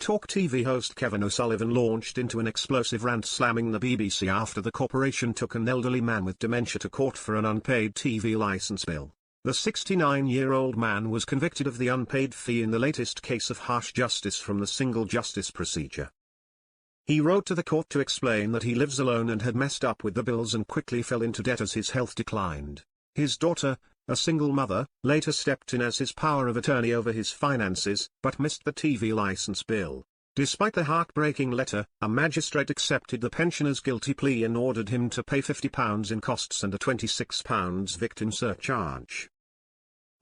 TalkTV host Kevin Sullivan launched into an explosive rant slamming the BBC after the corporation took an elderly man with dementia to court for an unpaid TV license bill. The 69-year-old man was convicted of the unpaid fee in the latest case of harsh justice from the single justice procedure. He wrote to the court to explain that he lives alone and had messed up with the bills and quickly fell into debt as his health declined. His daughter, a single mother, later stepped in as his power of attorney over his finances, but missed the TV license bill. Despite the heartbreaking letter, a magistrate accepted the pensioner's guilty plea and ordered him to pay £50 in costs and a £26 victim surcharge.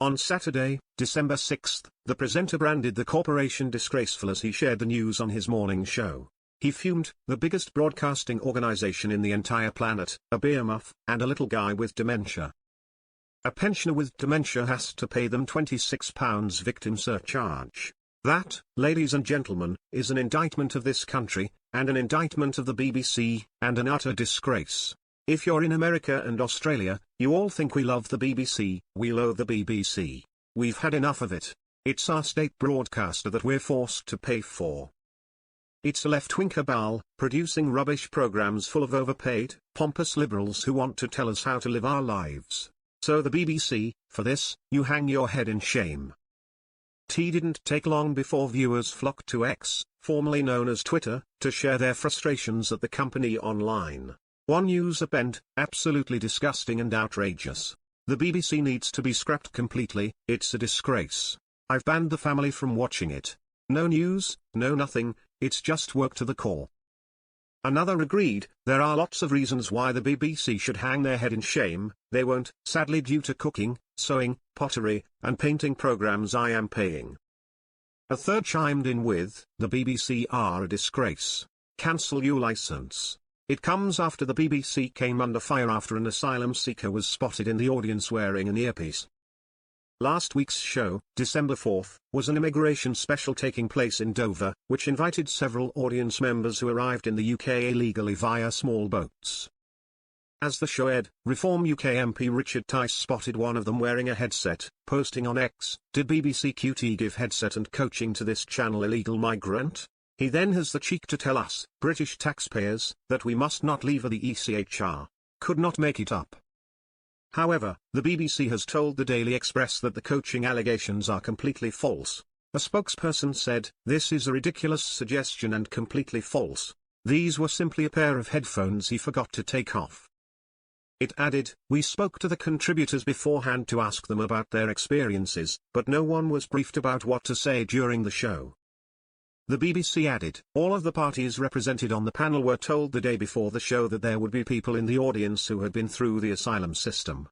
On Saturday, December 6, the presenter branded the corporation disgraceful as he shared the news on his morning show. He fumed, "The biggest broadcasting organization in the entire planet, a behemoth, and a little guy with dementia. A pensioner with dementia has to pay them £26 victim surcharge. That, ladies and gentlemen, is an indictment of this country, and an indictment of the BBC, and an utter disgrace. If you're in America and Australia, you all think we love the BBC, we loathe the BBC. We've had enough of it. It's our state broadcaster that we're forced to pay for. It's a left-wing cabal, producing rubbish programs full of overpaid, pompous liberals who want to tell us how to live our lives. So the BBC, for this, you hang your head in shame." It didn't take long before viewers flocked to X, formerly known as Twitter, to share their frustrations at the company online. One user penned, "Absolutely disgusting and outrageous. The BBC needs to be scrapped completely, it's a disgrace. I've banned the family from watching it. No news, no nothing, it's just work to the core." Another agreed, "There are lots of reasons why the BBC should hang their head in shame, they won't, sadly, due to cooking, sewing, pottery, and painting programs I am paying." A third chimed in with, "The BBC are a disgrace. Cancel your license." It comes after the BBC came under fire after an asylum seeker was spotted in the audience wearing an earpiece. Last week's show, December 4, was an immigration special taking place in Dover, which invited several audience members who arrived in the UK illegally via small boats. As the show aired, Reform UK MP Richard Tice spotted one of them wearing a headset, posting on X, "Did BBC QT give headset and coaching to this channel illegal migrant? He then has the cheek to tell us, British taxpayers, that we must not leave the ECHR. Could not make it up." However, the BBC has told the Daily Express that the coaching allegations are completely false. A spokesperson said, "This is a ridiculous suggestion and completely false. These were simply a pair of headphones he forgot to take off." It added, "We spoke to the contributors beforehand to ask them about their experiences, but no one was briefed about what to say during the show." The BBC added, "All of the parties represented on the panel were told the day before the show that there would be people in the audience who had been through the asylum system.